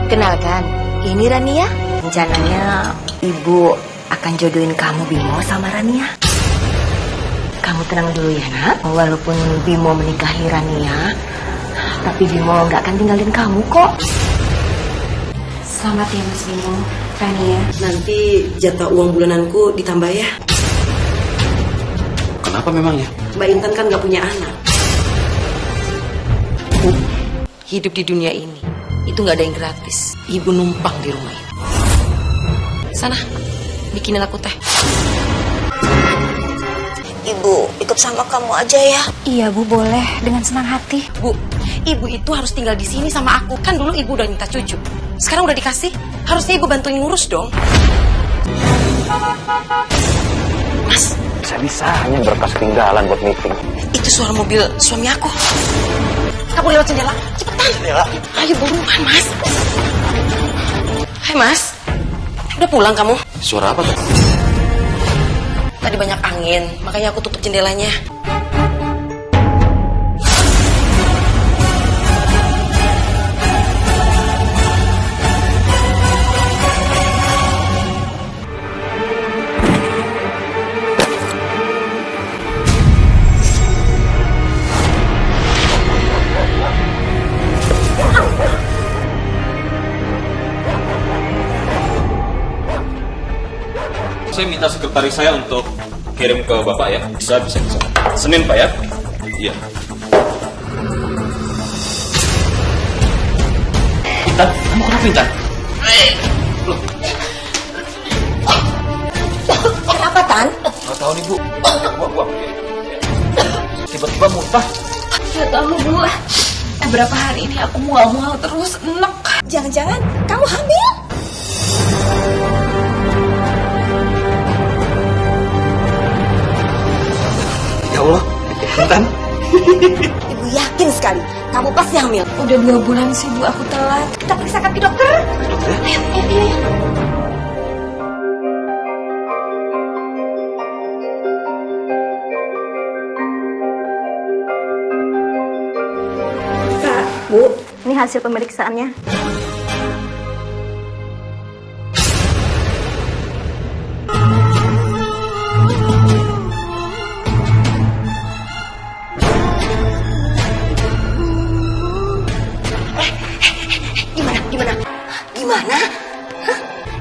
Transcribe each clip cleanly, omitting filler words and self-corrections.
Kenalkan, ini Rania. Rencananya ibu akan jodohin kamu Bimo sama Rania. Kamu tenang dulu ya nak. Walaupun Bimo menikahi Rania, tapi Bimo nggak akan tinggalin kamu kok. Selamat ya Mas Bimo, Rania. Nanti jatah uang bulananku ditambah ya. Kenapa memangnya? Mbak Intan kan gak punya anak. Hidup di dunia ini itu nggak ada yang gratis. Ibu numpang di rumah ini. Sana, bikinin aku teh. Ibu ikut sama kamu aja ya. Iya Bu, boleh dengan senang hati. Bu, ibu itu harus tinggal di sini sama aku. Kan dulu ibu udah minta cucu. Sekarang udah dikasih. Harusnya ibu bantuin ngurus dong. Mas, Bisa hanya berkas ketinggalan buat meeting. itu suara mobil suami aku. Kamu lewat jendela, cepetan. Jendela? Ayo buruan, Mas. Hai, Mas. Udah pulang kamu? Suara apa tuh? Tadi banyak angin, makanya aku tutup jendelanya. Saya minta sekretaris saya untuk kirim ke Bapak ya. Bisa. Senin Pak ya? Iya. Intan, kamu kenapa Intan? Kenapa Tan? Gak tahu nih Bu. Buang. Tiba-tiba muntah. Gak tahu Bu, beberapa hari ini aku mual-mual terus, enek. Jangan-jangan kamu hamil? Ya Allah, Intan. Ibu yakin sekali kamu pasti hamil. Udah 2 bulan sih Bu, aku telat. Kita periksakan ke dokter. Dokter ya? Ayo. Kak, Bu, ini hasil pemeriksaannya. Gimana? Hah?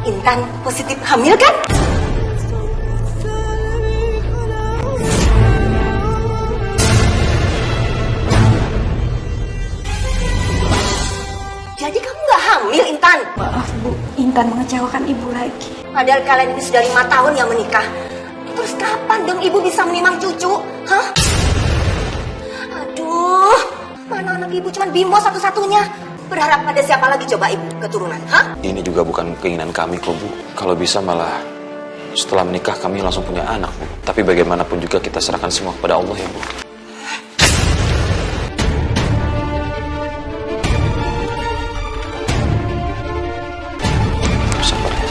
Intan positif hamil kan? Jadi kamu gak hamil, Intan? Maaf Bu, Intan mengecewakan Ibu lagi. Padahal kalian ini sudah 5 tahun yang menikah. Terus kapan dong ibu bisa menimang cucu? Hah? Aduh, mana anak ibu cuma Bimo satu-satunya. Berharap pada siapa lagi coba ibu keturunan, hah? Ini juga bukan keinginan kami kok Bu. Kalau bisa malah setelah menikah kami langsung punya anak Bu. Tapi bagaimanapun juga kita serahkan semua kepada Allah ya Bu. Sabar ya.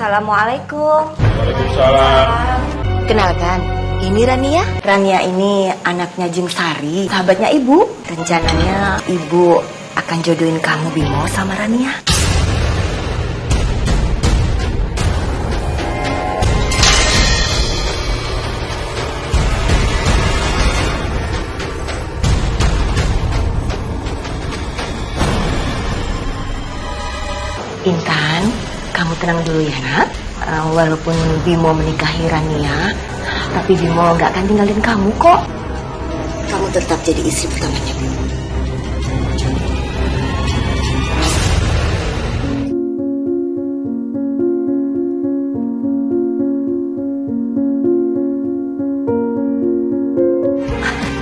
Assalamualaikum. Waalaikumsalam. Kenalkan, ini Rania. Rania ini anaknya Jim Sari, sahabatnya ibu. Rencananya ibu akan jodohin kamu Bimo sama Rania. Intan, kamu tenang dulu ya nak. Walaupun Bimo menikahi Rania, tapi Bimo nggak akan tinggalin kamu kok. Kamu tetap jadi istri pertamanya, Bu.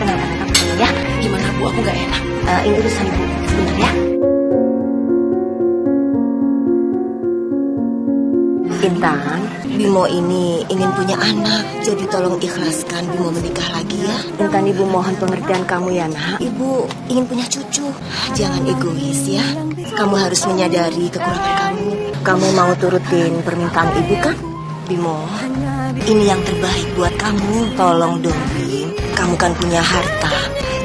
Kenapa kamu dulu ya? Gimana Bu? Aku nggak enak. Ini urusan ibu. Sebentar ya. Intan, Bimo ini ingin punya anak. Jadi tolong ikhlaskan Bimo menikah lagi ya. Intan, ibu mohon pengertian kamu ya nak. Ibu ingin punya cucu. Jangan egois ya. Kamu harus menyadari kekurangan kamu. Kamu mau turutin permintaan ibu kan? Bimo, ini yang terbaik buat kamu. Tolong dong, Bim. Kamu kan punya harta.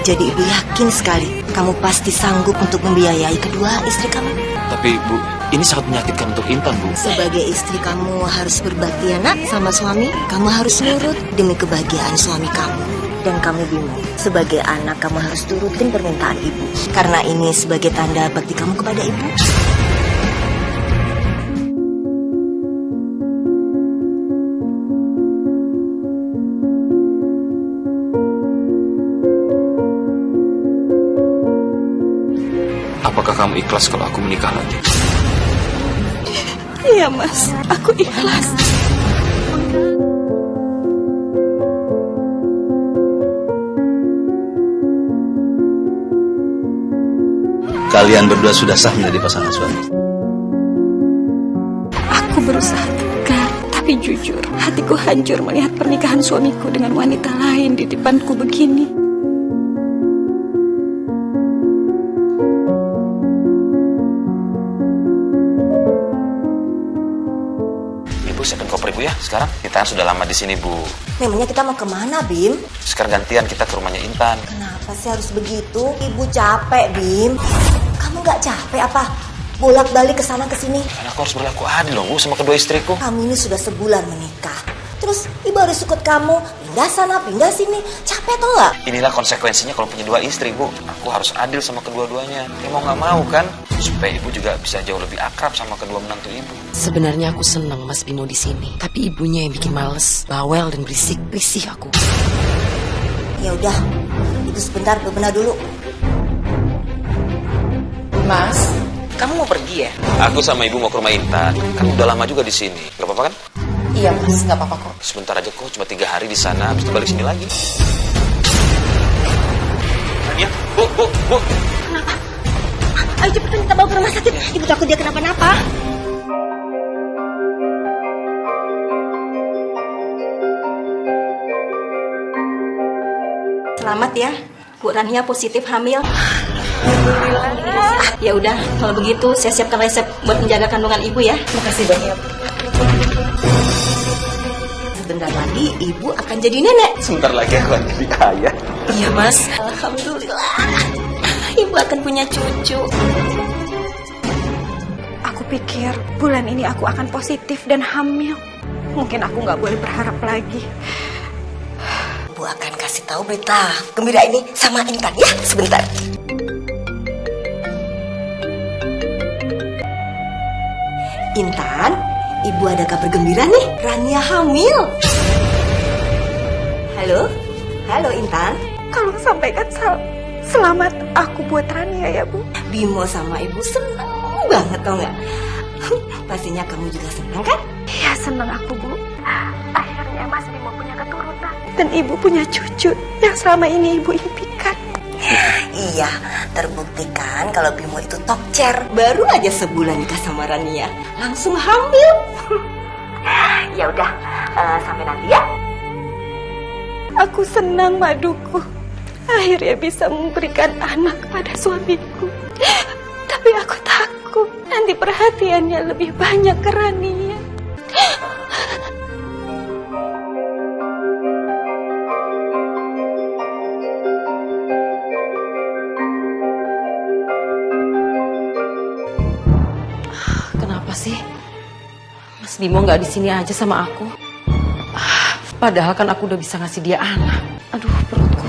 Jadi ibu yakin sekali kamu pasti sanggup untuk membiayai kedua istri kamu. Tapi Bu, ini sangat menyakitkan untuk Intan, Bu. Sebagai istri kamu harus berbakti anak sama suami. Kamu harus nurut demi kebahagiaan suami kamu. Dan kamu Bimo, sebagai anak kamu harus turutin permintaan ibu. Karena ini sebagai tanda bakti kamu kepada ibu. Apakah kamu ikhlas kalau aku menikah lagi? Iya Mas, aku ikhlas. Kalian berdua sudah sah menjadi pasangan suami. Aku berusaha tegar, tapi jujur, hatiku hancur melihat pernikahan suamiku dengan wanita lain di depanku begini. Ibu siapin koper Ibu ya sekarang. Intan sudah lama di sini, Bu. Memangnya kita mau kemana, Bim? Sekarang gantian kita ke rumahnya Intan. Kenapa sih harus begitu? Ibu capek, Bim. Kamu nggak capek apa? Bolak-balik ke sana ke sini. Karena aku harus berlaku adil loh, Bu, sama kedua istriku. Kamu ini sudah sebulan menikah. Terus ibu harus ikut kamu pindah sana, pindah sini. Capek atau nggak? Inilah konsekuensinya kalau punya dua istri, Bu. Aku harus adil sama kedua-duanya. Ya mau nggak mau kan? Supaya ibu juga bisa jauh lebih akrab sama kedua menantu ibu. Sebenarnya aku senang Mas Bimo di sini, tapi ibunya yang bikin males, bawel dan berisik, risih aku. Ya udah, ibu sebentar bebenah dulu. Mas, kamu mau pergi ya? Aku sama ibu mau ke rumah Intan. Kan udah lama juga di sini. Gak apa-apa kan? Iya Mas, nggak apa-apa kok. Sebentar aja kok, cuma 3 hari di sana, habis itu balik sini lagi. Ya, Bu. Ayo cepetan kita bawa ke rumah sakit. Ibu takut dia kenapa-napa. Selamat ya, Bu Rania positif hamil. Ya udah, kalau begitu saya siapkan resep buat menjaga kandungan ibu ya. Makasih dok ya. Sebentar lagi ibu akan jadi nenek. Sebentar lagi aku akan jadi ayah. Iya Mas. Alhamdulillah, ibu akan punya cucu. Aku pikir bulan ini aku akan positif dan hamil. Mungkin aku nggak boleh berharap lagi. Ibu akan kasih tahu berita gembira ini sama Intan ya, sebentar. Intan, ibu ada kabar gembira nih, Rania hamil. Halo Intan. Kalau sampaikan selamat aku buat Rania ya Bu. Bimo sama ibu senang banget tau nggak? Pastinya kamu juga senang kan? Ya senang aku Bu. Akhirnya Mas Bimo punya keturunan dan ibu punya cucu yang selama ini ibu impikan. Iya, terbuktikan kalau Bimo itu top chair. Baru aja sebulan nikah sama Rania, langsung hamil. Ya udah, sampai nanti ya. Aku senang maduku. Akhirnya bisa memberikan anak pada suamiku. Tapi aku takut nanti perhatiannya lebih banyak ke Rania. Kenapa sih Mas Bimo nggak di sini aja sama aku? Padahal kan aku udah bisa ngasih dia anak. Aduh perutku.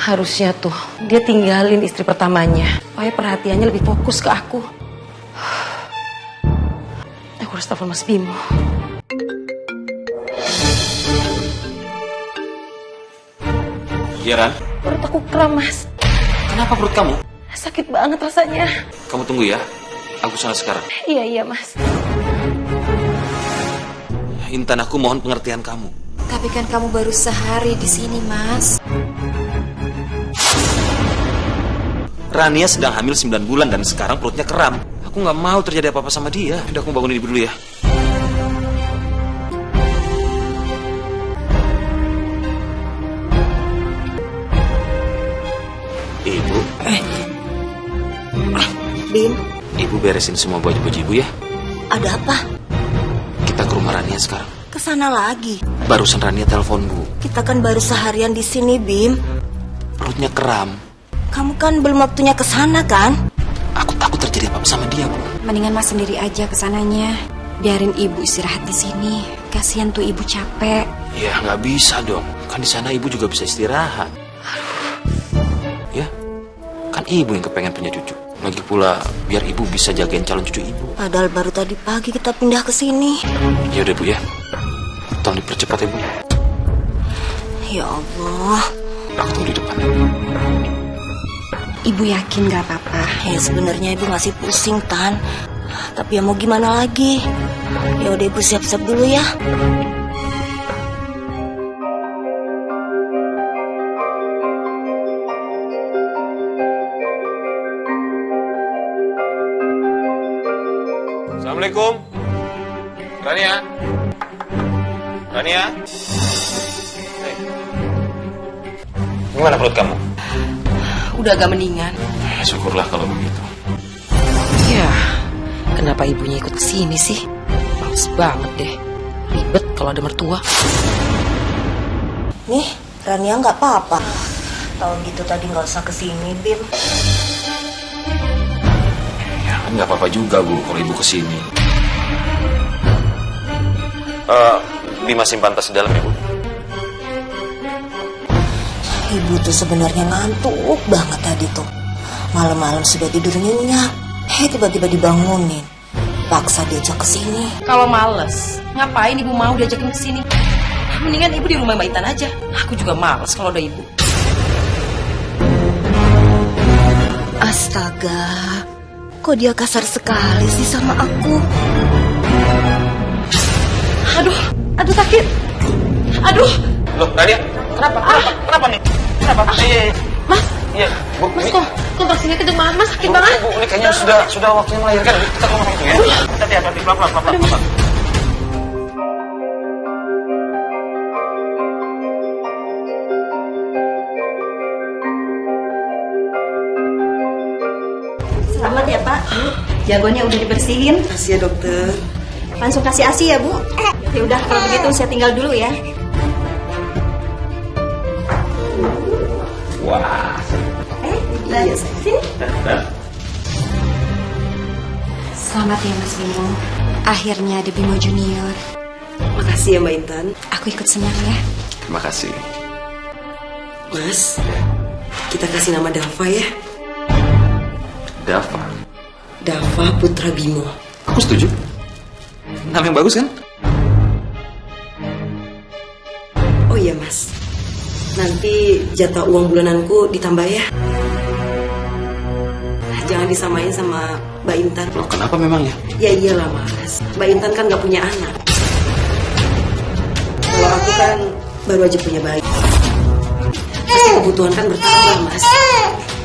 Harusnya tuh dia tinggalin istri pertamanya supaya perhatiannya lebih fokus ke aku. Aku harus telepon Mas Bimo. Iya Ran? Perut aku kram Mas. Kenapa perut kamu? Sakit banget rasanya. Kamu tunggu ya. Aku sana sekarang. Iya Mas. Intan, aku mohon pengertian kamu. Tapi kan kamu baru sehari di sini Mas. Rania sedang hamil 9 bulan dan sekarang perutnya kram. Aku nggak mau terjadi apa-apa sama dia. Udah, aku bangunin ibu dulu ya. Ibu. Bim, Ibu beresin semua baju-baju ibu ya. ada apa? Kita ke rumah Rania sekarang. Kesana lagi. Barusan Rania telepon Bu. Kita kan baru seharian di sini, Bim. Perutnya kram. Kamu kan belum waktunya kesana kan? Aku takut terjadi apa-apa sama dia, Bu. Mendingan Mas sendiri aja kesananya. Biarin ibu istirahat di sini. Kasihan tuh ibu capek. Ya nggak bisa dong. Kan di sana ibu juga bisa istirahat. Ya, kan ibu yang kepengen punya cucu. Lagi pula biar ibu bisa jagain calon cucu ibu. Padahal baru tadi pagi kita pindah ke sini. Ya udah Bu ya. Tolong dipercepat ya Bu. Ya Allah. Aku tunggu di depan ya. Ibu yakin gak apa-apa? Ya sebenarnya ibu masih pusing, Tan. Tapi ya mau gimana lagi? Ya udah ibu siap-siap dulu ya. Assalamualaikum. Rania. Rania. Hey. Gimana perut kamu? Udah agak mendingan. Syukurlah kalau begitu. Ya, kenapa ibunya ikut ke sini sih? Males banget deh. Ribet kalau ada mertua. Nih, Rania nggak apa-apa. Tahu gitu tadi nggak usah kesini, Bim. Ya kan nggak apa-apa juga Bu kalau ibu kesini. Bima simpan tas di dalam ya Bu. Ibu tuh sebenarnya ngantuk banget tadi tuh. Malam-malam sudah tidur nyenyak. Tiba-tiba dibangunin. Paksa diajak ke sini. Kalau males, ngapain ibu mau diajakin ke sini? Mendingan ibu di rumah Mbak Intan aja. Aku juga males kalau ada ibu. Astaga, kok dia kasar sekali sih sama aku? Aduh sakit. Aduh, Loh, Rania. Kenapa? Kenapa nih? Kenapa? Mas, Iya, Bu. Mas Ini, kok kontraksinya kenceng banget, Mas sakit banget. Bu, ini kayaknya sudah waktunya melahirkan. Kita ke rumah sakit ya. Hati-hati, pelan-pelan. Selamat ya Pak. Jagonya udah dibersihin. Makasih ya dokter. Langsung kasih ASI ya Bu. Ya udah kalau begitu saya tinggal dulu ya. Wah. Iya, sini. Selamat ya Mas Bimo. Akhirnya ada Bimo Junior. Makasih ya Mbak Intan. Aku ikut senang ya. Terima kasih. Mas, kita kasih nama Dava ya. Dava. Dava Putra Bimo. Aku setuju. Nama yang bagus kan? Oh iya Mas, nanti jatah uang bulananku ditambah ya. Jangan disamain sama Mbak Intan. Loh, kenapa memangnya? Ya iyalah Mas, Mbak Intan kan gak punya anak. Kalau aku kan baru aja punya bayi. Pasti kebutuhan kan bertambah Mas.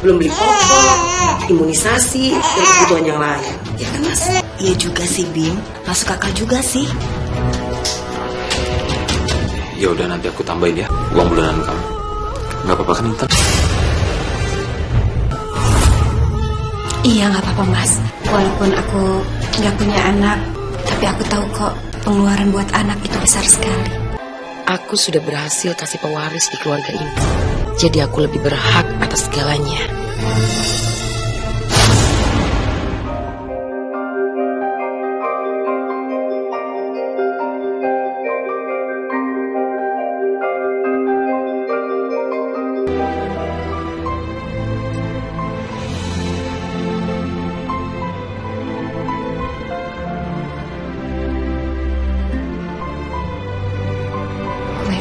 Belum beli popok, imunisasi, dan kebutuhan yang lain. Ya kan Mas? Iya juga sih, Bim. Masuk akal juga sih. Ya udah nanti aku tambahin ya uang bulanan kamu. Nggak apa-apa kan Intan? Iya nggak apa-apa Mas. Walaupun aku nggak punya anak, tapi aku tahu kok pengeluaran buat anak itu besar sekali. Aku sudah berhasil kasih pewaris di keluarga ini. Jadi aku lebih berhak atas segalanya.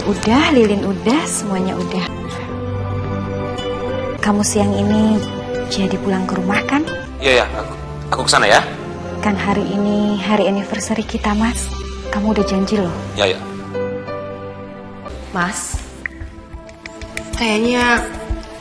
Udah, lilin udah, semuanya udah. Kamu siang ini jadi pulang ke rumah kan? Iya, aku kesana ya. Kan hari ini hari anniversary kita, Mas. Kamu udah janji loh. Ya. Mas, kayaknya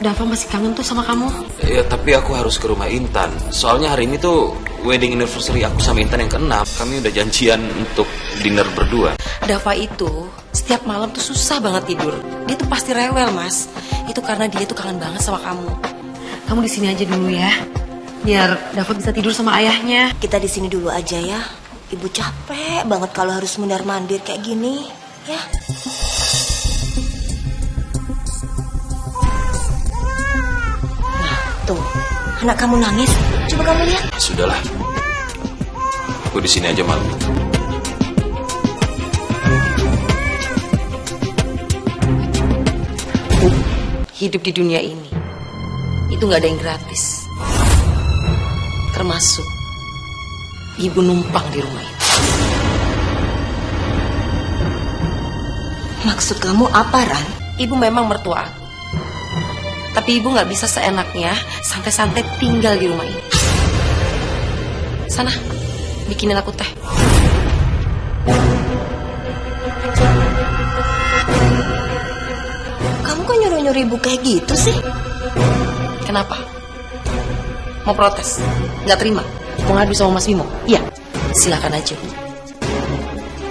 Dava masih kangen tuh sama kamu. Ya, tapi aku harus ke rumah Intan. Soalnya hari ini tuh wedding anniversary aku sama Intan yang ke-6. Kami udah janjian untuk dinner berdua. Dava itu setiap malam tuh susah banget tidur. Dia tuh pasti rewel, Mas. Itu karena dia tuh kangen banget sama kamu. Kamu di sini aja dulu ya. Biar Dava bisa tidur sama ayahnya. Kita di sini dulu aja ya. Ibu capek banget kalau harus mundar-mandir kayak gini, ya. Nah, tuh, anak kamu nangis. Coba kamu lihat. Sudahlah. Aku di sini aja malam. Hidup di dunia ini itu nggak ada yang gratis. Termasuk ibu numpang di rumah ini. Maksud kamu apa, Ran? Ibu memang mertua aku. Tapi ibu nggak bisa seenaknya santai-santai tinggal di rumah ini. Sana, bikinin aku teh. Kamu kok nyuruh-nyuruh ibu kayak gitu sih? Kenapa? Mau protes? Nggak terima? Mau ngadu sama Mas Bimo? Iya, silakan aja.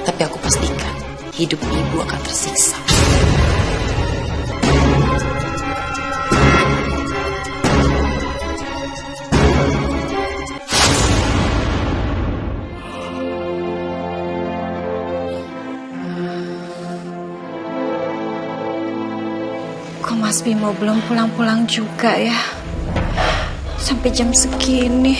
Tapi aku pastikan hidup ibu akan tersiksa. Kok Mas Bimo belum pulang-pulang juga ya? Sampai jam segini.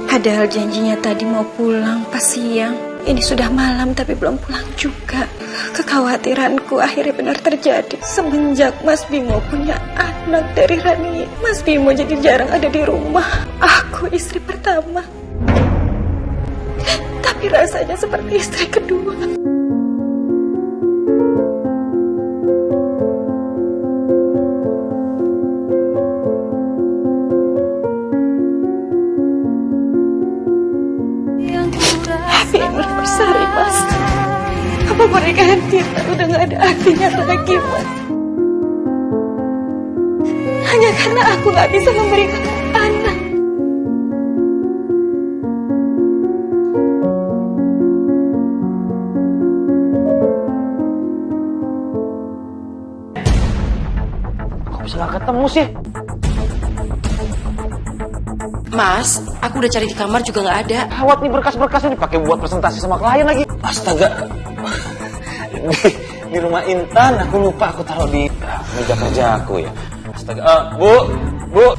Padahal janjinya tadi mau pulang pas siang. Ini sudah malam tapi belum pulang juga. Kekhawatiranku akhirnya benar terjadi. Semenjak Mas Bimo punya anak dari Rani, Mas Bimo jadi jarang ada di rumah. Aku istri pertama. Tapi rasanya seperti istri kedua. Tapi bersari, Mas. Apa pernikahan kita udah gak ada artinya lagi, Mas? Hanya karena aku gak bisa memberikan anak. Kok bisa nggak ketemu sih? Mas, aku udah cari di kamar juga nggak ada. Gawat nih berkas-berkasnya dipakai buat presentasi sama klien lagi. Astaga. Di rumah Intan, aku lupa aku taruh di meja kerja aku ya. Astaga. Bu.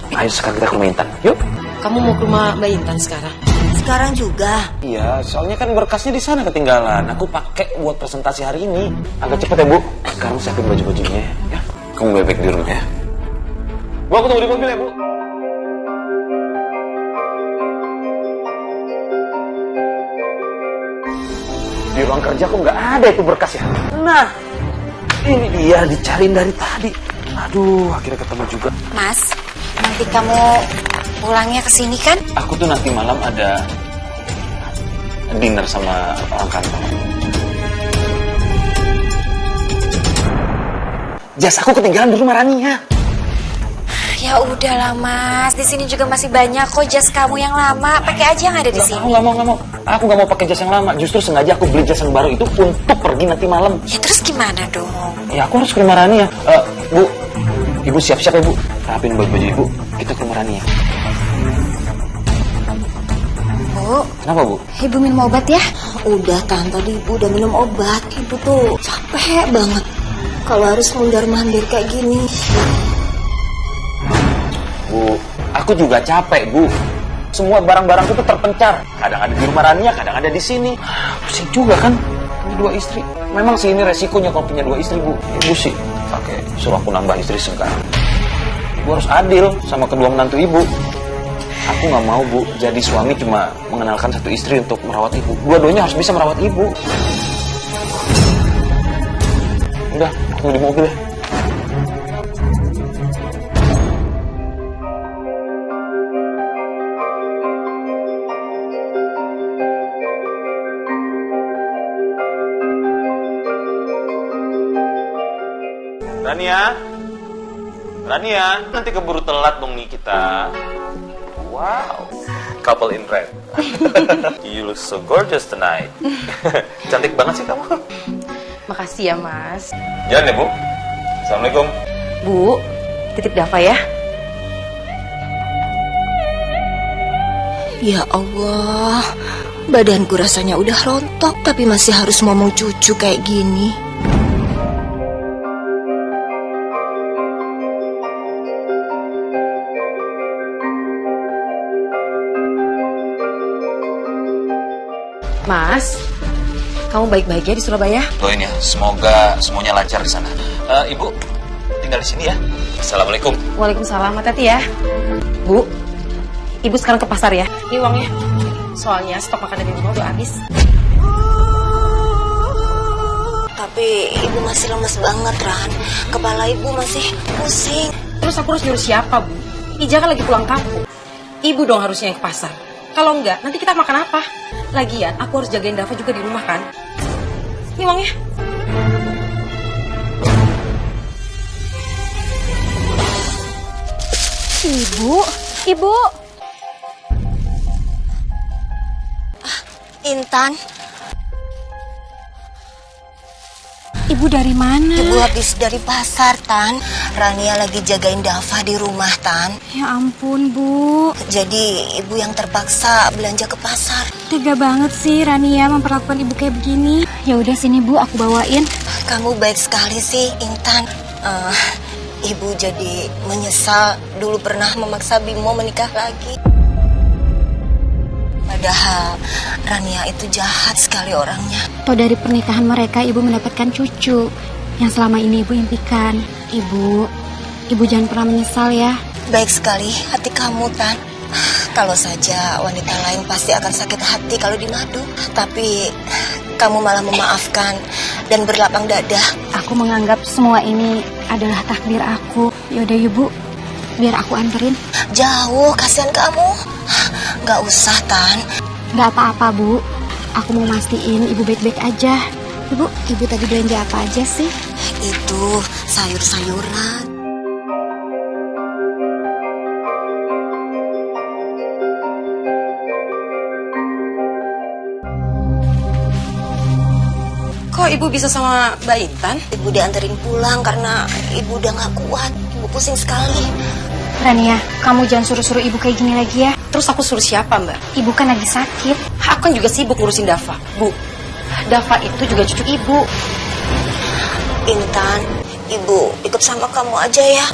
Ayo sekarang kita ke rumah Intan. Yuk. Kamu mau ke rumah Mbak Intan sekarang? Sekarang juga. Iya, soalnya kan berkasnya di sana ketinggalan. Aku pakai buat presentasi hari ini. Agak cepet ya, Bu. Sekarang siapin baju-bajunya ya. Kamu bebek di rumah ya. Bu, aku tunggu di mobil ya, Bu. Di ruang kerja kok nggak ada itu berkas ya? Nah, ini dia dicariin dari tadi. Aduh, akhirnya ketemu juga. Mas, nanti kamu pulangnya ke sini kan? Aku tuh nanti malam ada dinner sama orang kantor. Jas aku ketinggalan di rumah Rania. Ya udahlah Mas, di sini juga masih banyak kok jas kamu yang lama. Pakai aja yang ada di sini. Aku nggak mau. Aku nggak mau pakai jas yang lama. Justru sengaja aku beli jas yang baru itu untuk pergi nanti malam. Ya terus gimana dong? Ya aku harus ke rumah Rania. Bu, ibu siap-siap ya Bu. Rapin baju ibu. Kita ke rumah Rania. Bu, Kenapa Bu? ibu minum obat ya? Udah, tadi ibu udah minum obat. Ibu tuh capek banget kalau harus mundar-mandir kayak gini. Bu, aku juga capek Bu. Semua barang-barangku tuh terpencar. Kadang ada di rumah Rania, kadang ada di sini. Pusing juga kan punya dua istri. Memang sih ini resikonya kalau punya dua istri Bu. Ibu sih pakai suruh aku nambah istri sekarang. Ibu harus adil sama kedua menantu ibu. Aku nggak mau Bu jadi suami cuma mengenalkan satu istri untuk merawat ibu. Dua-duanya harus bisa merawat ibu. Udah, tunggu di mobil ya. Rania, nanti keburu telat dong nih kita. Wow, couple in red. You look so gorgeous tonight. Cantik banget sih kamu. Makasih ya Mas. Jalan ya Bu. Assalamualaikum. Bu, titip Dava ya. Ya Allah, badanku rasanya udah rontok, tapi masih harus ngomong cucu kayak gini. Mas, kamu baik-baik ya di Surabaya? Doain ya, semoga semuanya lancar di sana. Ibu, tinggal di sini ya. Assalamualaikum. Waalaikumsalam, hati-hati ya. Bu, Ibu sekarang ke pasar ya. Ini uangnya. Soalnya stok makanan di rumah udah habis. Tapi ibu masih lemes banget, Ran. Kepala ibu masih pusing. Terus aku harus nyuruh siapa, Bu? Ija kan lagi pulang kampung. Ibu dong harusnya yang ke pasar. Kalau enggak, nanti kita makan apa? Lagian, aku harus jagain Dava juga di rumah kan? Ini uangnya. Ibu. Intan, Ibu dari mana? ibu habis dari pasar, Tan. Rania lagi jagain Dava di rumah, Tan. Ya ampun, Bu. Jadi ibu yang terpaksa belanja ke pasar. Tega banget sih Rania memperlakukan ibu kayak begini. Ya udah sini Bu, aku bawain. Kamu baik sekali sih, Intan. Ibu jadi menyesal dulu pernah memaksa Bimo menikah lagi. Padahal Rania itu jahat sekali orangnya. Toh dari pernikahan mereka ibu mendapatkan cucu yang selama ini ibu impikan. Ibu jangan pernah menyesal ya. Baik sekali hati kamu, Tan. Kalau saja wanita lain pasti akan sakit hati kalau dimadu. Tapi kamu malah memaafkan dan berlapang dada. Aku menganggap semua ini adalah takdir aku. Yaudah Ibu, biar aku anterin. Jauh, kasihan kamu. Gak usah, Tan. Gak apa-apa Bu, aku mau mastiin ibu baik-baik aja. Ibu tadi belanja apa aja sih? Itu sayur-sayuran. Kok Ibu bisa sama Mbak Intan? Ibu dianterin pulang karena ibu udah gak kuat. Ibu pusing sekali. Rania, kamu jangan suruh-suruh ibu kayak gini lagi ya. Terus aku suruh siapa, Mbak? Ibu kan lagi sakit. Aku kan juga sibuk ngurusin Dava. Bu, Dava itu juga cucu Ibu. Intan, ibu ikut sama kamu aja ya.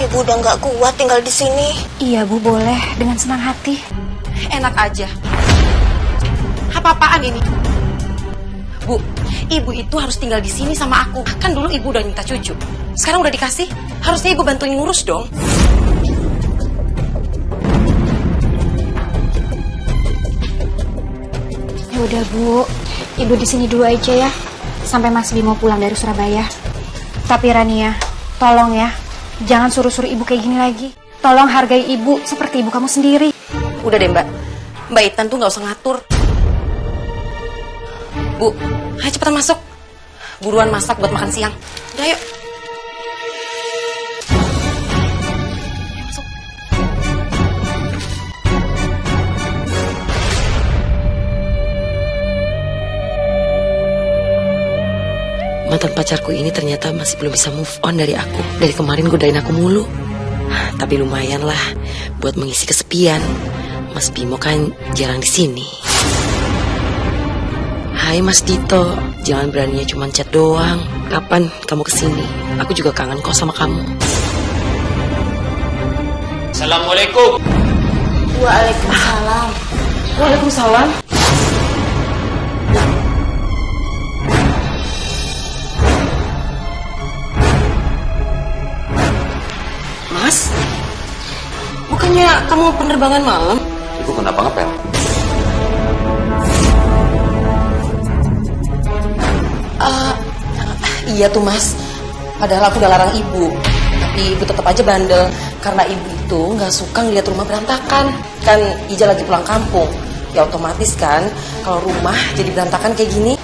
Ibu udah gak kuat tinggal di sini. Iya Bu, boleh dengan senang hati. Enak aja. Apa-apaan ini? Bu, Ibu itu harus tinggal di sini sama aku. Kan dulu Ibu udah minta cucu. Sekarang udah dikasih. Harusnya Ibu bantuin ngurus dong. Ya udah Bu, Ibu di sini dulu aja ya. Sampai Mas Bimo pulang dari Surabaya. Tapi Rania, tolong ya, jangan suruh-suruh Ibu kayak gini lagi. Tolong hargai Ibu seperti ibu kamu sendiri. Udah deh Mbak. Mbak Intan tuh gak usah ngatur. Bu, ayo cepetan masuk. Buruan masak buat makan siang. Udah yuk. Masuk. Mantan pacarku ini ternyata masih belum bisa move on dari aku. Dari kemarin godain aku mulu. Tapi lumayan lah buat mengisi kesepian. Mas Bimo kan jarang di sini. Hai Mas Dito, jangan beraninya cuma chat doang. Kapan kamu kesini? Aku juga kangen kok sama kamu. Assalamualaikum. Waalaikumsalam. Waalaikumsalam. Mas, bukannya kamu penerbangan malam? Ibu kenapa ngepel? Iya tuh Mas, padahal aku udah larang ibu. Tapi ibu tetap aja bandel. Karena ibu itu gak suka ngeliat rumah berantakan. Kan Ija lagi pulang kampung. Ya otomatis kan, kalau rumah jadi berantakan kayak gini.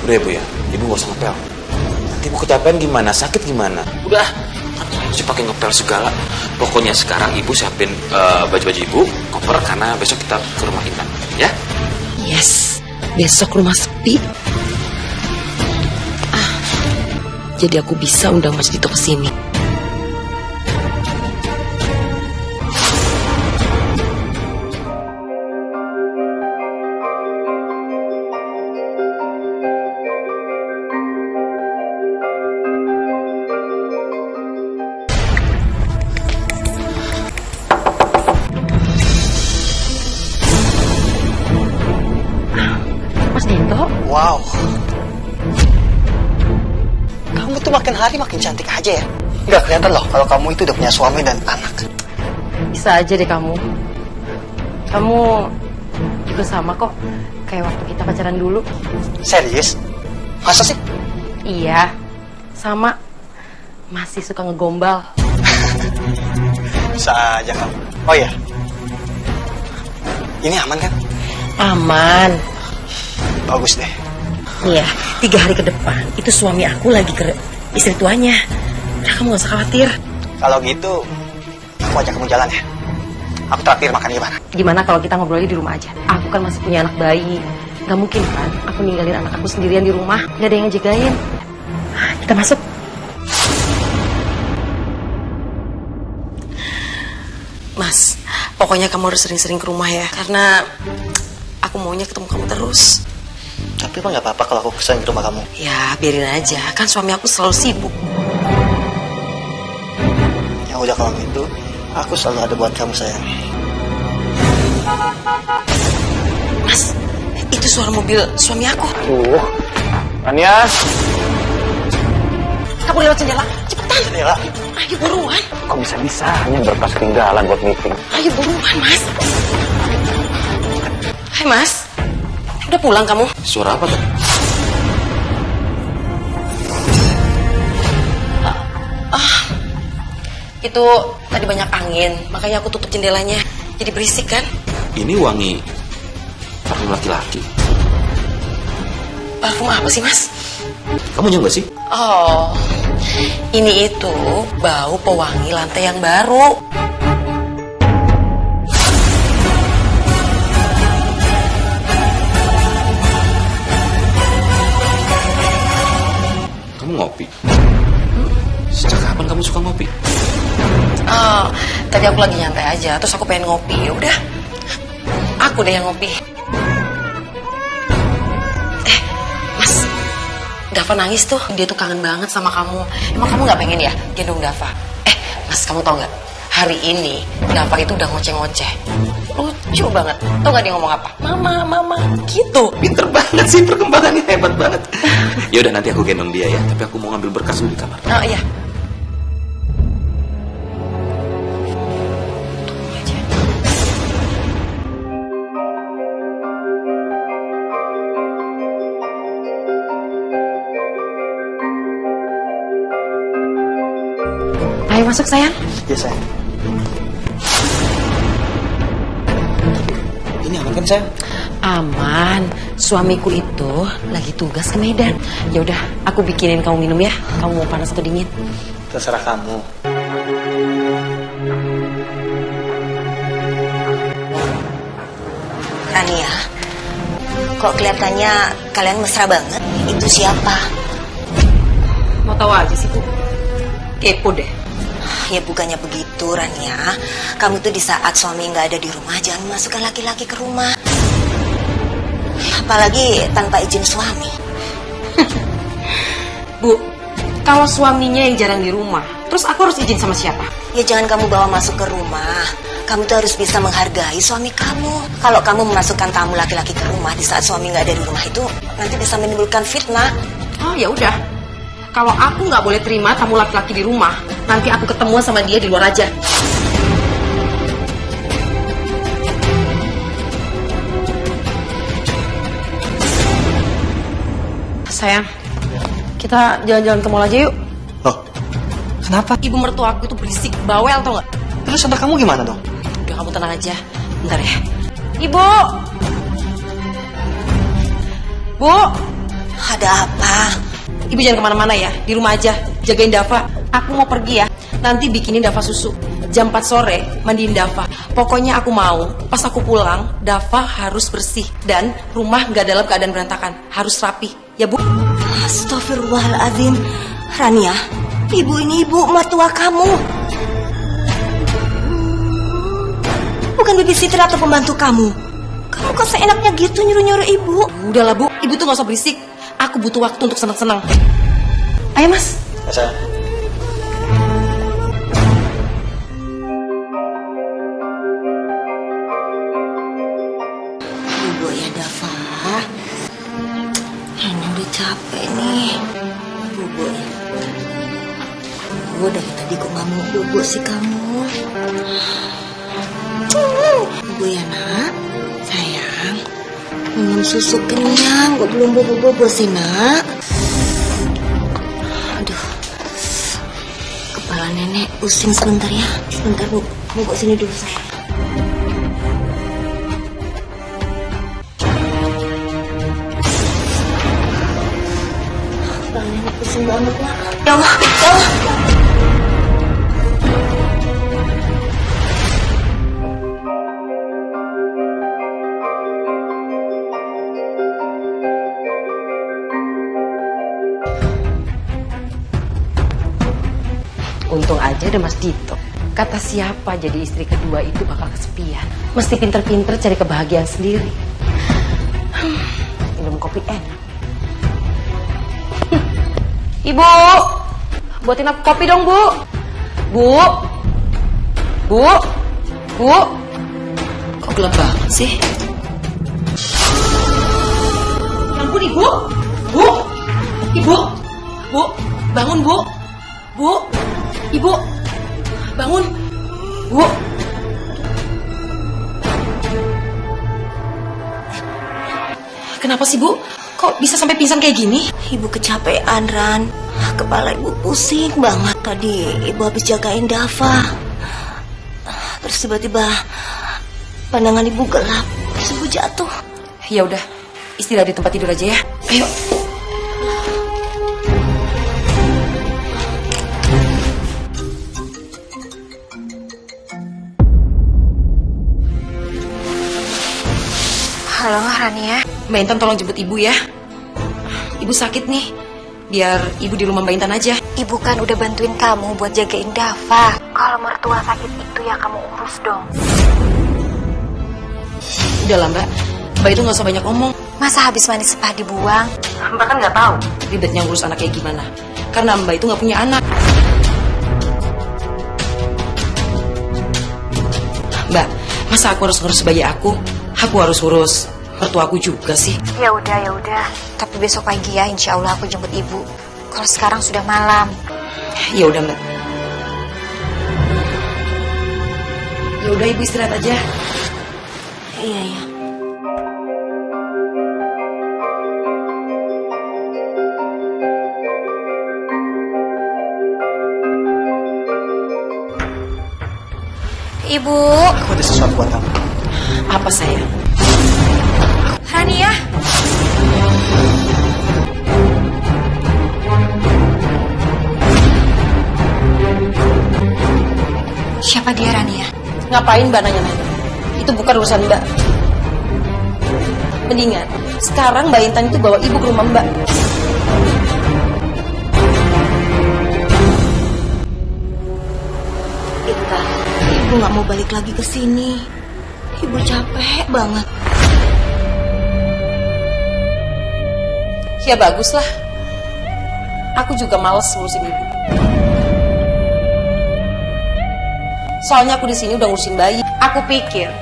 Udah ya Bu ya, Ibu gak usah ngepel. Nanti Ibu kecapean gimana, sakit gimana? Udah, sih pakai ngepel segala. Pokoknya sekarang Ibu siapin baju-baju Ibu, koper, karena besok kita ke rumah Intan, ya? Yes, besok rumah sepi. Jadi aku bisa undang Mas Dito ke sini. makin hari makin cantik aja ya. Nggak kelihatan loh kalau kamu itu udah punya suami dan anak. Bisa aja deh kamu. Kamu juga sama kok kayak waktu kita pacaran dulu. Serius? Masa sih? Iya, sama. Masih suka ngegombal. Bisa aja kamu. Oh iya. Ini aman kan? Aman. Bagus deh. Iya, 3 hari ke depan itu suami aku lagi ke istri tuanya. Udah, kamu gak usah khawatir. Kalau gitu, aku ajak kamu jalan ya. Aku traktir makan gimana? Gimana kalau kita ngobrolnya di rumah aja? Aku kan masih punya anak bayi. Gak mungkin kan aku ninggalin anak aku sendirian di rumah. Gak ada yang ngejagain. Kita masuk. Mas, pokoknya kamu harus sering-sering ke rumah ya. Karena aku maunya ketemu kamu terus. Tapi emang nggak apa-apa kalau aku kesana ke rumah kamu. Ya, biarin aja. Kan suami aku selalu sibuk. Ya udah kalau gitu, aku selalu ada buat kamu sayang. Mas, itu suara mobil suami aku. Rania. Kamu lewat jendela, cepetan. Jendela? Ayo buruan. Kok bisa-bisanya berkas ketinggalan buat meeting? Ayo buruan, Mas. Hai, Mas. Udah pulang kamu? Suara apa tuh? Itu tadi banyak angin, makanya aku tutup jendelanya. Jadi berisik kan? Ini wangi parfum laki-laki. Parfum apa sih, Mas? Kamu nyoba sih? Oh, ini itu bau pewangi lantai yang baru. Kamu ngopi? Sejak kapan kamu suka ngopi? Oh, tadi aku lagi nyantai aja, terus aku pengen ngopi. Ya udah, aku deh yang ngopi. Mas, Dava nangis tuh. Dia tuh kangen banget sama kamu. Emang kamu nggak pengen ya gendong Dava? Mas, kamu tau nggak? Hari ini Dava itu udah ngoceh-ngoceh. Lucu banget. Tau nggak dia ngomong apa? Mama, mama, gitu. Pinter banget sih, perkembangannya hebat banget. Ya udah, nanti aku gendong dia ya. Tapi aku mau ngambil berkas dulu di kamar. Oh iya. Ayo masuk sayang. Ya sayang. Ini aman kan, sayang? Aman. Suamiku itu lagi tugas ke Medan. Ya udah, aku bikinin kamu minum ya. Kamu mau panas atau dingin? Terserah kamu. Rania, kok kelihatannya kalian mesra banget? Itu siapa? Mau tahu aja sih, Bu. Kepo deh. Ya bukannya begitu, Rania. Kamu tuh di saat suami nggak ada di rumah, jangan memasukkan laki-laki ke rumah. Apalagi tanpa izin suami. Bu, kalau suaminya yang jarang di rumah, terus aku harus izin sama siapa? Ya jangan kamu bawa masuk ke rumah. Kamu tuh harus bisa menghargai suami kamu. Kalau kamu memasukkan tamu laki-laki ke rumah di saat suami nggak ada di rumah itu, nanti bisa menimbulkan fitnah. Oh ya udah. Kalau aku nggak boleh terima tamu laki-laki di rumah, nanti aku ketemu sama dia di luar aja. Sayang, kita jalan-jalan ke mall aja yuk. Loh, kenapa? Ibu mertua aku itu berisik, bawel tau nggak? Terus anak kamu gimana dong? Udah, kamu tenang aja. Bentar ya. Ibu! Bu! Ada apa? Ibu jangan kemana-mana ya. Di rumah aja. Jagain Dava. Aku mau pergi ya. Nanti bikinin Dava susu. Jam 4 sore mandiin Dava. Pokoknya aku mau pas aku pulang Dava harus bersih. Dan rumah gak dalam keadaan berantakan. Harus rapi. Ya Bu? Astagfirullahaladzim. Rania, ibu ini ibu mertua kamu. Bukan babysitter atau pembantu kamu. Kamu kok seenaknya gitu nyuruh-nyuruh ibu? Udahlah Bu, ibu tuh gak usah berisik. Aku butuh waktu untuk senang-senang. Ayo Mas. Ya sayang. Ibu ya Dava. Ini udah capek nih. Ibu ya. dari tadi kok nggak mau bobo sih kamu? Bu ya nak, sayang, minum susu kenyang, kok belum bobo-bobo sih nak? Aduh, kepala nenek pusing sebentar ya. Sebentar bu, bobo sini dulu sayang. Kepala nenek pusing banget nak. Ya Allah, ya Allah. Untung aja ada Mas Dito. Kata siapa jadi istri kedua itu bakal kesepian. Mesti pinter-pinter cari kebahagiaan sendiri. Minum kopi enak. Ibu, buatin aku kopi dong, Bu. Bu. Bu. Bu. Kok gelap banget sih? Ya ampun, Ibu. Bu. Ibu. Bu, bangun, Bu. Bu. Ibu, bangun. Bu. Kenapa sih, Bu? Kok bisa sampai pingsan kayak gini? Ibu kecapean, Ran. Kepala ibu pusing banget. Tadi ibu habis jagain Dava. Terus tiba-tiba pandangan ibu gelap. Terus ibu jatuh. Ya udah, istirahat di tempat tidur aja ya. Ayo. Halo, Rania. Mbak Intan tolong jemput ibu ya. Ibu sakit nih. Biar ibu di rumah Mbak Intan aja. Ibu kan udah bantuin kamu buat jagain Dava. Kalau mertua sakit itu ya kamu urus dong. Udah lah Mbak. Mbak itu gak usah banyak ngomong. Masa habis mandi spa dibuang? Mbak kan gak tahu ribetnya ngurus anak kayak gimana. Karena Mbak itu gak punya anak. Mbak, masa aku harus ngurus bayi aku? Aku harus urus mertuaku juga sih. Ya udah, ya udah. Tapi besok pagi ya, insya Allah aku jemput ibu. Kalau sekarang sudah malam. Ya udah Mbak. Ya udah ibu istirahat aja. Iya, iya. Ibu. Aku ada sesuatu buat kamu. Apa sayang? Rania. Siapa dia, Rania? Ngapain Mbak nanya-nanya? Itu bukan urusan Mbak. Mendingan sekarang Mbak Intan itu bawa ibu ke rumah Mbak. Intan, ibu nggak mau balik lagi ke sini. Ibu capek banget. Ya baguslah. Aku juga males ngurusin ibu. Soalnya aku di sini udah ngurusin bayi. Aku pikir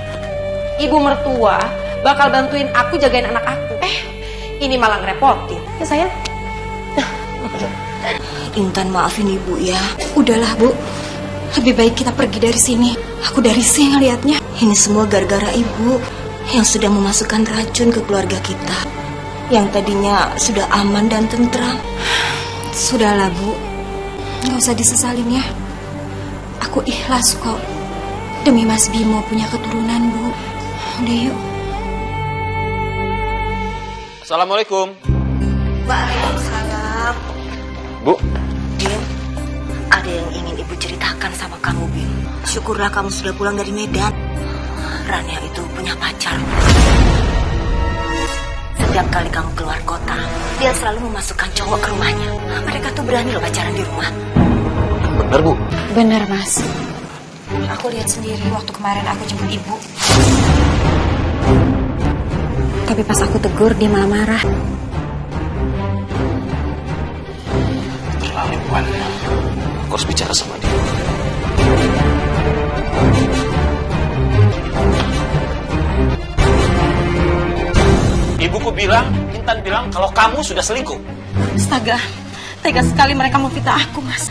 ibu mertua bakal bantuin aku jagain anak aku. Ini malah ngerepotin. Ya sayang. Intan, maafin ibu ya. Udahlah bu, lebih baik kita pergi dari sini. Aku dari sini ngeliatnya. Ini semua gara-gara ibu yang sudah memasukkan racun ke keluarga kita, yang tadinya sudah aman dan tentram. Sudahlah bu, nggak usah disesalin ya. Aku ikhlas kok. Demi Mas Bimo punya keturunan bu. Udah yuk. Assalamualaikum. Waalaikumsalam. Bu. Bim, ada yang ingin ibu ceritakan sama kamu, Bim. Syukurlah kamu sudah pulang dari Medan. Rania itu punya pacar. Setiap kali kamu keluar kota, dia selalu memasukkan cowok ke rumahnya. Mereka tuh berani loh pacaran di rumah. Benar Bu. Benar, Mas. Aku lihat sendiri waktu kemarin aku jemput ibu. Tapi pas aku tegur, dia malah marah. Terlaluan. Aku harus bicara sama dia. Ibuku bilang, Intan bilang kalau kamu sudah selingkuh. Astaga, tega sekali mereka mau fitnah aku, Mas.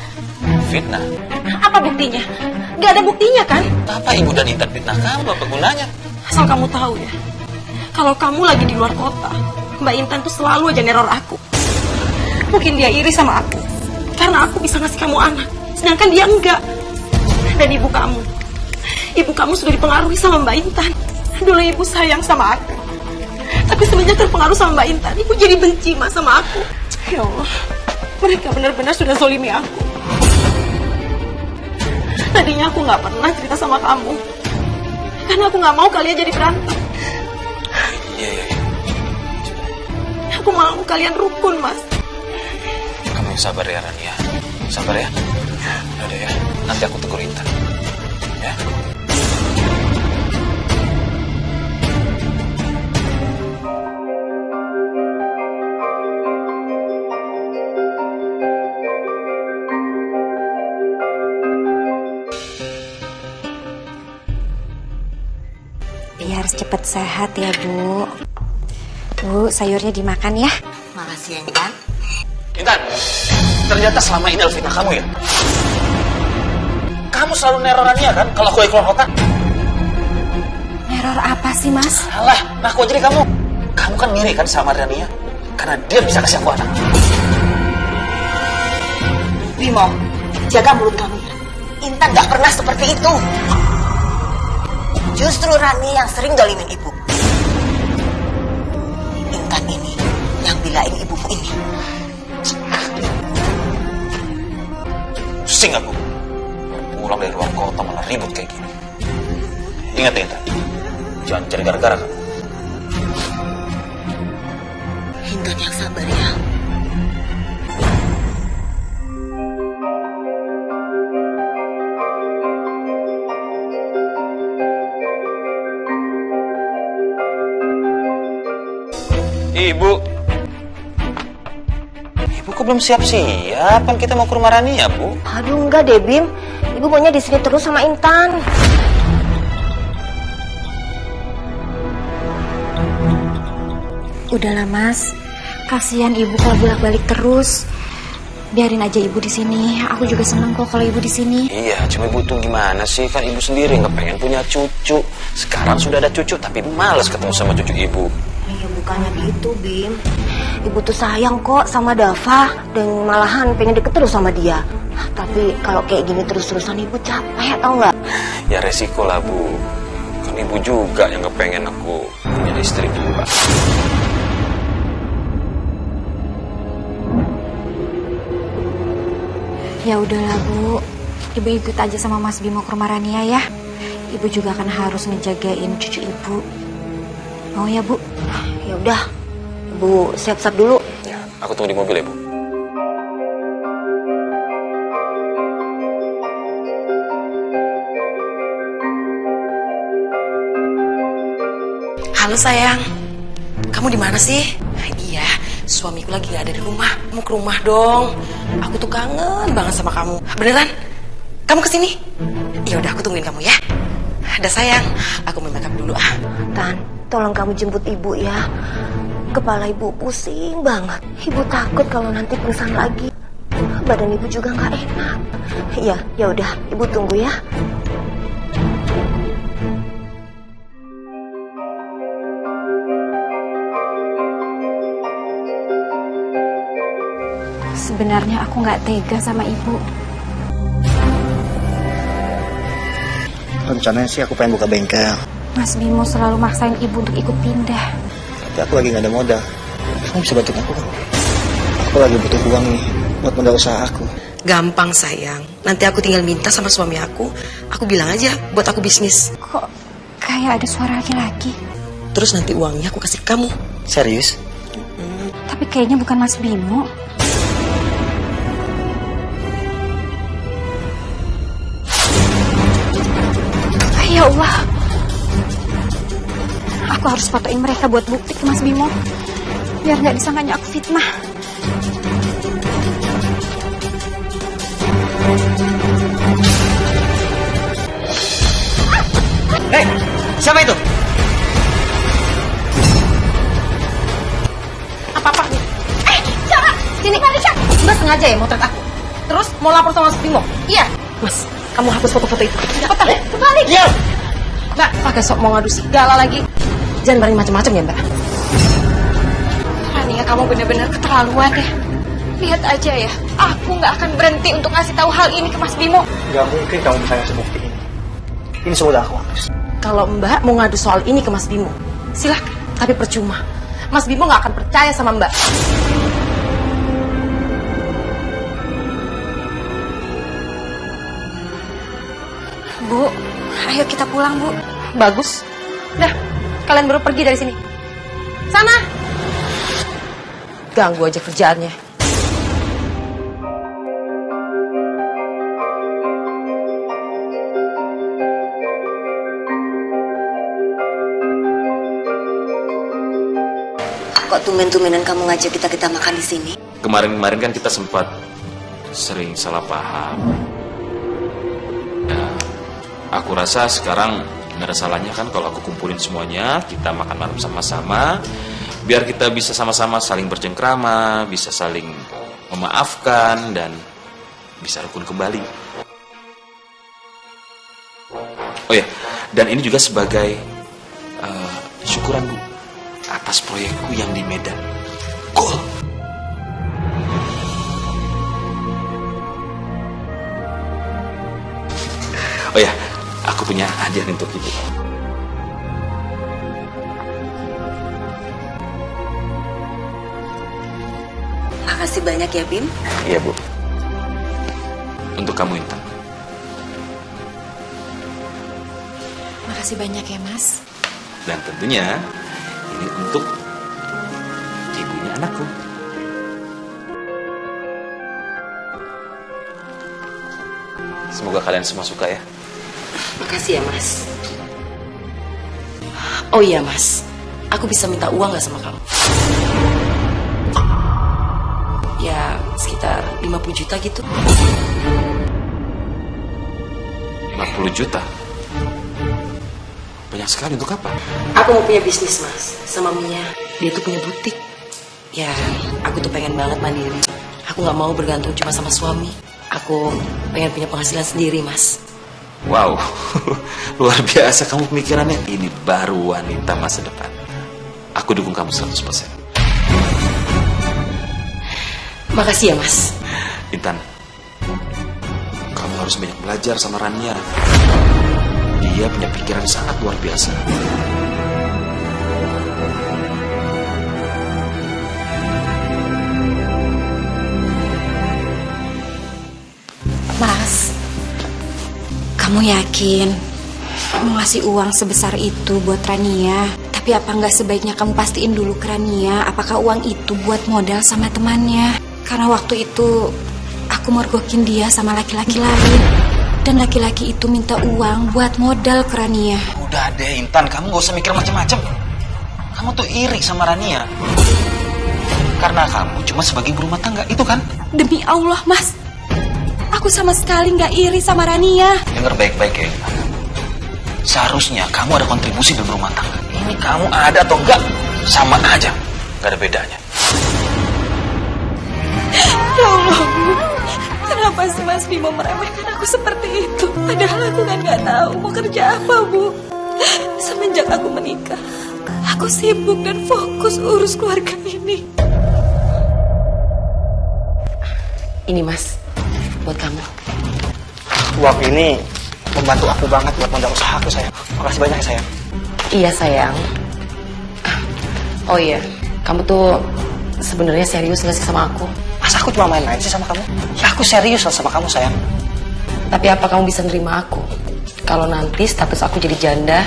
fitnah. Apa buktinya? Gak ada buktinya kan? Apa ibu dan Intan fitnah kamu? Apa gunanya? Asal kamu tahu ya, kalau kamu lagi di luar kota, Mbak Intan tuh selalu aja neror aku. Mungkin dia iri sama aku, karena aku bisa ngasih kamu anak, sedangkan dia enggak. Dan ibu kamu sudah dipengaruhi sama Mbak Intan. Dulu ibu sayang sama aku, tapi semenjak terpengaruh sama Mbak Intan, ibu jadi benci mas sama aku. Ya Allah, mereka benar-benar sudah zolimi aku. Tadinya aku nggak pernah cerita sama kamu, karena aku nggak mau kalian jadi berantem. Iya. Aku mau kalian rukun, Mas. Kamu yang sabar ya, Rania. Sabar ya. Udah ya, nanti aku tegur Intan. Ya. Dia harus cepat sehat ya, Bu. Bu, sayurnya dimakan ya. Makasih ya, Intan. Intan, ternyata selama ini Alvina kamu ya? Kamu selalu neror Rania kan kalau aku keluar kota? Neror apa sih, Mas? Alah, ngaku aja deh kamu. Kamu kan mirip kan sama Rania? Karena dia bisa kasih aku anak. Bimo, jaga mulut kamu. Intan gak pernah seperti itu. Justru Rani yang sering dolimin ibu. Intan ini yang bilain ibumu ini. Pusing aku. Pulang dari luar kota malah ribut kayak gini. Ingat ya, Intan. Jangan cari gara-gara kamu. Intan yang sabar ya. Ibu kok belum siap-siap? Kan kita mau ke rumah Rania, Bu. Aduh enggak deh, Bim. Ibu maunya di sini terus sama Intan. Udahlah, Mas. Kasihan ibu kalau bolak-balik terus. Biarin aja ibu di sini. Aku juga senang kok kalau ibu di sini. Iya, cuma ibu tuh gimana sih? Kan ibu sendiri nggak pengen punya cucu. Sekarang sudah ada cucu, tapi males ketemu sama cucu ibu. Ya bukannya gitu, Bim. Ibu tuh sayang kok sama Dava dan malahan pengen deket terus sama dia. Tapi kalau kayak gini terus-terusan ibu capek, tau nggak? Ya resiko lah, Bu. Kan ibu juga yang nggak pengen aku punya istri juga. Ya udahlah, Bu. Ibu ikut aja sama Mas Bimo ke rumah Rania ya. Ibu juga kan harus ngejagain cucu ibu. Mau ya, Bu? Ya udah, Ibu siap-siap dulu. Ya, aku tunggu di mobil ya, Bu. Halo sayang, kamu di mana sih? Iya, suamiku lagi gak ada di rumah. Kamu ke rumah dong. Aku tuh kangen banget sama kamu. Beneran? Kamu kesini? Ya udah, aku tungguin kamu ya. Ada sayang, aku mau makeup dulu ah. Tan, tolong kamu jemput ibu ya. Kepala ibu pusing banget. Ibu takut kalau nanti pingsan lagi. Badan ibu juga nggak enak. Iya, ya udah, ibu tunggu ya. Sebenarnya aku nggak tega sama ibu. Rencananya sih aku pengen buka bengkel, Mas Bimo selalu maksain ibu untuk ikut pindah. tapi aku lagi nggak ada modal. Kamu bisa bantu aku kan? Aku lagi butuh uang nih buat modal usaha aku. Gampang sayang. Nanti aku tinggal minta sama suami aku bilang aja buat aku bisnis. Kok kayak ada suara laki-laki? Terus nanti uangnya aku kasih ke kamu. Serius? Tapi kayaknya bukan Mas Bimo. Ya Allah, aku harus fotoin mereka buat bukti ke Mas Bimo, biar nggak disangkanya aku fitnah. Hei, siapa itu? Apa-apa nih? Cara! Sini, Mbak sengaja ya motret aku? terus mau lapor sama Mas Bimo. Iya. Mas, kamu hapus foto-foto itu. Cepetan. Kembali. Iya. Mbak, pakai sok mau ngadu segala lagi. Jangan berani macam-macam ya, Mbak. Rania, kamu benar-benar keterlaluan ya. Lihat aja ya, aku nggak akan berhenti untuk ngasih tahu hal ini ke Mas Bimo. Gak mungkin kamu bisa ngasih bukti ini. Ini semua udah aku hapus. Kalau Mbak mau ngadu soal ini ke Mas Bimo, silahkan. Tapi percuma. Mas Bimo nggak akan percaya sama Mbak. Bu, ayo kita pulang, Bu. Bagus. Dah, kalian baru pergi dari sini. Sana. Ganggu aja kerjaannya. Kok tumben-tumbenan kamu ngajak kita makan di sini? Kemarin-kemarin kan kita sempat sering salah paham. Ya, aku rasa sekarang nggak ada salahnya kan kalau aku kumpulin semuanya, kita makan malam sama-sama, biar kita bisa sama-sama saling bercengkrama, bisa saling memaafkan, dan bisa rukun kembali. Oh ya, dan ini juga sebagai syukuran Bu atas proyekku yang di Medan. Gol. Oh ya, aku punya hadiah untuk Ibu. Makasih banyak ya, Bim. Iya, Bu. Untuk kamu, Intan. Makasih banyak ya, Mas. Dan tentunya ini untuk ibunya anakku. Semoga kalian semua suka ya. Makasih ya, Mas. Oh iya, Mas. Aku bisa minta uang nggak sama kamu? Ya, sekitar 50 juta gitu. 50 juta? Banyak sekali, untuk apa? Aku mau punya bisnis, Mas, sama Mia. Dia tuh punya butik. Ya, aku tuh pengen banget mandiri. Aku nggak mau bergantung cuma sama suami. Aku pengen punya penghasilan sendiri, Mas. Wow, luar biasa kamu pemikirannya. Ini baru wanita masa depan. Aku dukung kamu 100%. Makasih ya, Mas. Intan, kamu harus banyak belajar sama Rania. Dia punya pikiran sangat luar biasa. Mas, kamu yakin mau ngasih uang sebesar itu buat Rania? Tapi apa nggak sebaiknya kamu pastiin dulu ke Rania apakah uang itu buat modal sama temannya? Karena waktu itu aku mergokin dia sama laki-laki lain. Dan laki-laki itu minta uang buat modal ke Rania. Udah deh Intan, kamu gak usah mikir macam-macam. Kamu tuh iri sama Rania. Karena kamu cuma sebagai ibu rumah tangga, itu kan? Demi Allah, Mas. Aku sama sekali nggak iri sama Rania. Dengar baik-baik ya Intan. Seharusnya kamu ada kontribusi dalam rumah tangga. Ini kamu ada atau enggak, sama aja. Gak ada bedanya. Ya Allah, Bu. Kenapa sih Mas Bimo meremehkan aku seperti itu? Padahal aku kan nggak tahu mau kerja apa, Bu. Semenjak aku menikah, aku sibuk dan fokus urus keluarga ini. Ini, Mas, buat kamu. Uang ini membantu aku banget buat modal usaha aku, sayang. Makasih banyak ya, sayang. Iya, sayang. Oh iya, kamu tuh sebenarnya serius nggak sih sama aku? Masa aku cuma main-main sih sama kamu? Ya aku serius lah sama kamu, sayang. Tapi apa kamu bisa nerima aku kalau nanti status aku jadi janda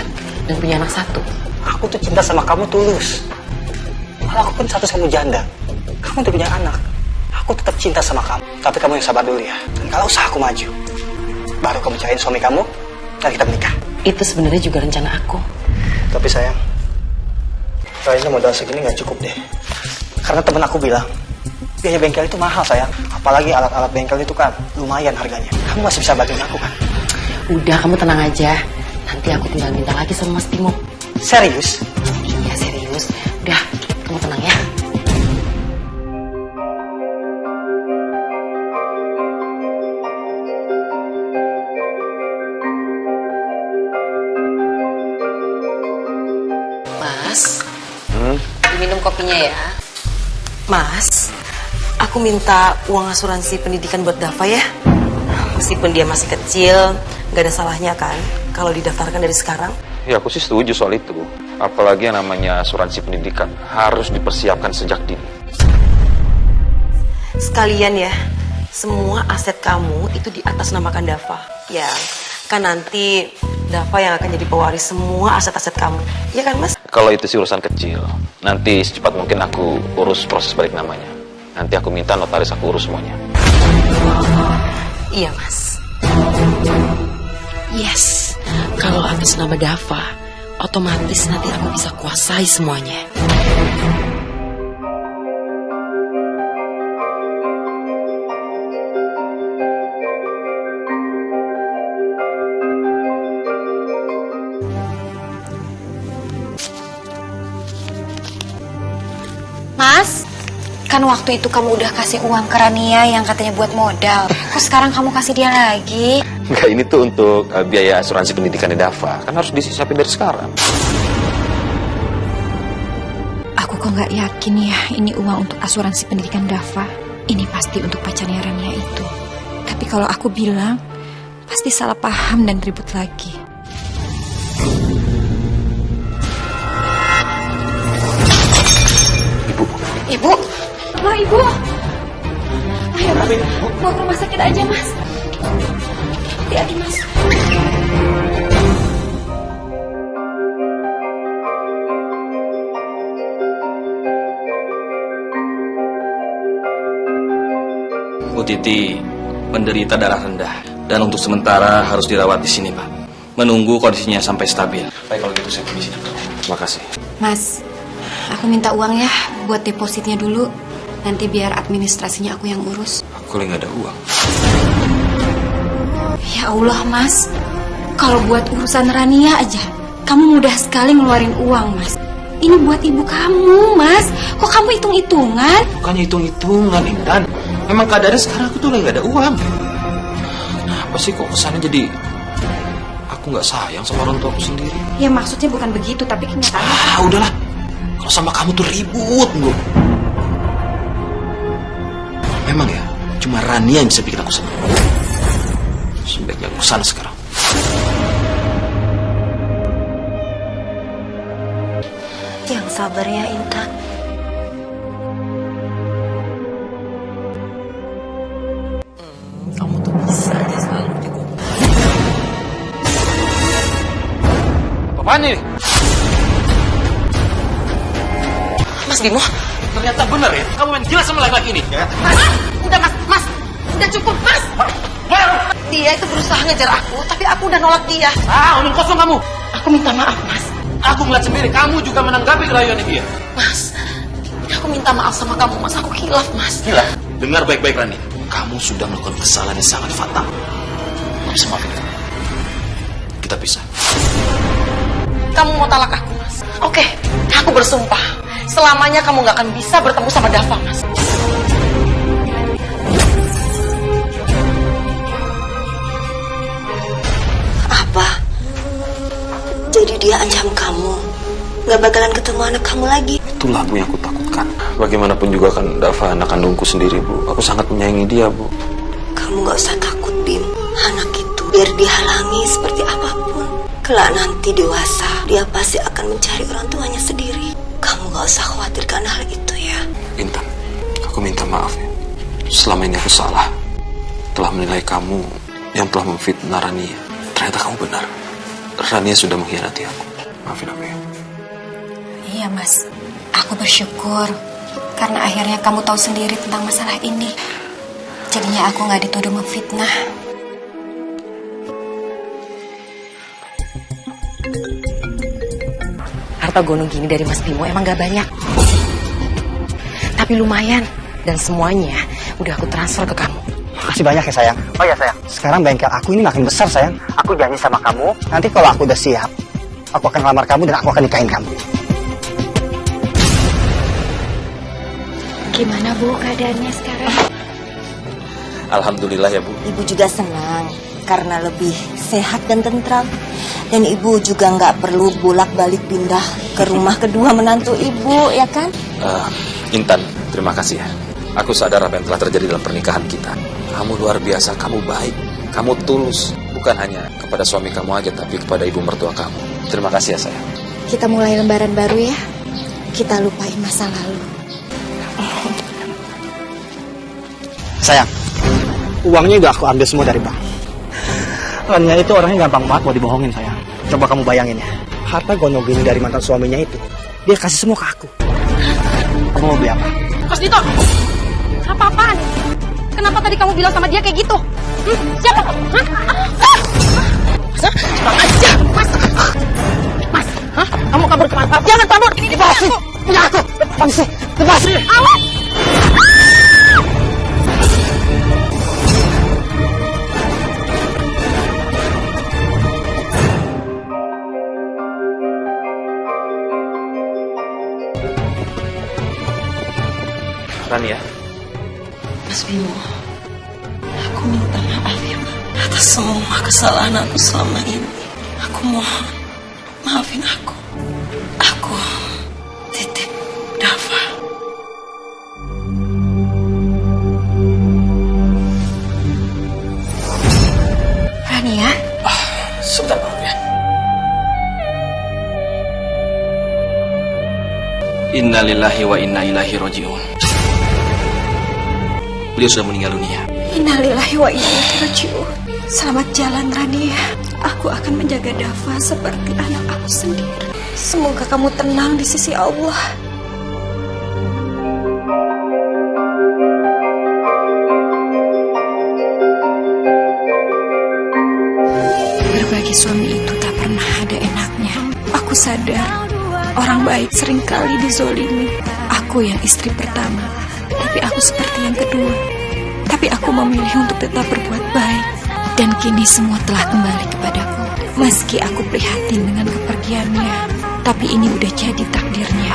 dan punya anak satu? Aku tuh cinta sama kamu tulus. Kalau aku pun status kamu janda, kamu tuh punya anak, aku tetap cinta sama kamu. Tapi kamu yang sabar dulu ya. Dan kalau usaha aku maju, baru kamu cariin suami kamu dan kita menikah. Itu sebenarnya juga rencana aku. Tapi sayang, kayaknya modal segini nggak cukup deh. Karena temen aku bilang, biaya bengkel itu mahal, sayang. Apalagi alat-alat bengkel itu kan lumayan harganya. Kamu masih bisa bantuin aku kan? Udah, kamu tenang aja. Nanti aku tinggal minta lagi sama Mas Bimo. Serius? Iya, serius. Udah, kamu tenang ya. Minum kopinya ya. Mas, aku minta uang asuransi pendidikan buat Dava ya. Meskipun dia masih kecil, nggak ada salahnya kan kalau didaftarkan dari sekarang. Ya aku sih setuju soal itu. Apalagi yang namanya asuransi pendidikan harus dipersiapkan sejak dini. Sekalian ya, semua aset kamu itu di atas namakan Dava. Ya, kan nanti Dava yang akan jadi pewaris semua aset-aset kamu. Ya kan Mas? Kalau itu sih urusan kecil. Nanti secepat mungkin aku urus proses balik namanya. Nanti aku minta notaris aku urus semuanya. Iya Mas. Yes, kalau atas nama Dava, otomatis nanti aku bisa kuasai semuanya. Mas, kan waktu itu kamu udah kasih uang ke Rania yang katanya buat modal. Kok sekarang kamu kasih dia lagi? Enggak, ini tuh untuk biaya asuransi pendidikannya Dava. Kan harus disisapin dari sekarang. Aku kok nggak yakin ya ini uang untuk asuransi pendidikan Dava. Ini pasti untuk pacarnya Rania itu. Tapi kalau aku bilang, pasti salah paham dan ribut lagi. Ibu, Wah, Ibu. Ayo, Mas. Mau ke rumah sakit aja, Mas. Hati-hati, Mas. Bu Titi menderita darah rendah dan untuk sementara harus dirawat di sini, Pak. Menunggu kondisinya sampai stabil. Baik, kalau gitu saya permisi. Terima kasih. Mas, aku minta uang ya buat depositnya dulu. Nanti biar administrasinya aku yang urus. Aku lagi nggak ada uang. Ya Allah, Mas. Kalau buat urusan Rania aja, kamu mudah sekali ngeluarin uang, Mas. Ini buat ibu kamu, Mas. Kok kamu hitung-hitungan? Bukannya hitung-hitungan, Intan. Memang keadaannya sekarang aku tuh lagi nggak ada uang. Kenapa sih kok kesannya jadi aku nggak sayang sama orang tuaku sendiri? Ya maksudnya bukan begitu, tapi kenyataannya... Udahlah. Kalau sama kamu tuh ribut, Bu. Memang ya, cuma Rania yang bisa bikin aku senang. Sebaiknya aku kesana sekarang. Yang sabar ya Intan. kamu tuh bisa aja selalu digombal. Apaan ini? Mas Bimo, Ternyata benar ya, kamu main gila sama laki-laki ini. Ya? udah mas, udah cukup mas. Dia itu berusaha ngejar aku, tapi aku udah nolak dia. Omong kosong kamu. Aku minta maaf mas. Aku ngeliat sendiri, kamu juga menanggapi kerayuannya dia. Mas, aku minta maaf sama kamu mas, aku khilaf mas. Gila. Dengar baik-baik Rani, kamu sudah melakukan kesalahan yang sangat fatal. Gak bisa maafin kamu. Kita pisah. Kamu mau talak aku mas? Oke, aku bersumpah. Selamanya kamu gak akan bisa bertemu sama Dava mas. Apa? Jadi dia ancam kamu, gak bakalan ketemu anak kamu lagi. Itulah Bu yang aku takutkan. Bagaimanapun juga kan Dava anak kandungku sendiri Bu. Aku sangat menyayangi dia Bu. Kamu gak usah takut, Bim. Anak itu biar dihalangi seperti apapun, kelak nanti dewasa, dia pasti akan mencari orang tuanya sendiri. Kamu gak usah khawatirkan hal itu ya. Intan, aku minta maaf ya. Selama ini aku salah. Telah menilai kamu yang telah memfitnah Rania. Ternyata kamu benar. Rania sudah mengkhianati aku. Maafin aku ya. Iya mas, aku bersyukur karena akhirnya kamu tahu sendiri tentang masalah ini. Jadinya aku gak dituduh memfitnah. Harta gunung gini dari Mas Bimo emang gak banyak, tapi lumayan. Dan semuanya udah aku transfer ke kamu. Makasih banyak ya sayang. Oh ya sayang, sekarang bengkel aku ini makin besar sayang. Aku janji sama kamu, nanti kalau aku udah siap, aku akan lamar kamu dan aku akan nikahin kamu. Gimana Bu keadaannya sekarang? Alhamdulillah ya Bu. Ibu juga senang karena lebih sehat dan tentram. Dan ibu juga nggak perlu bolak-balik pindah ke rumah kedua menantu ibu, ya kan? Intan, terima kasih ya. Aku sadar apa yang telah terjadi dalam pernikahan kita. Kamu luar biasa, kamu baik, kamu tulus. Bukan hanya kepada suami kamu aja, tapi kepada ibu mertua kamu. Terima kasih ya sayang. Kita mulai lembaran baru ya. Kita lupain masa lalu. Sayang, uangnya udah aku ambil semua dari bank. Rania itu orangnya gampang banget mau dibohongin, sayang. Coba kamu bayangin ya, harta gondong gini dari mantan suaminya itu, dia kasih semua ke aku. Kamu mau beli apa? Mas Dito, apa-apaan? Kenapa tadi kamu bilang sama dia kayak gitu? Siapa? Bang aja, Mas. Mas, kamu kabur kemana? Jangan kabur. Lepasin, punya aku. Lepasin. Awas. Rania. Mas Bimo, aku minta maaf ya atas semua kesalahan aku selama ini. Aku mohon, maafin aku. Aku titip Dava. Rania, Sebentar maaf ya. Innalillahi wa inna ilaihi rajiun. Beliau sudah meninggal dunia. innalillahi wa inna ilaihi raji'un. Selamat jalan Rania. Aku akan menjaga Dava seperti anak aku sendiri. Semoga kamu tenang di sisi Allah. Berbagi suami itu tak pernah ada enaknya. Aku sadar orang baik seringkali dizolimi. Aku yang istri pertama, tapi aku seperti yang kedua. Tapi aku memilih untuk tetap berbuat baik. Dan kini semua telah kembali kepadaku. Meski aku prihatin dengan kepergiannya, tapi ini udah jadi takdirnya.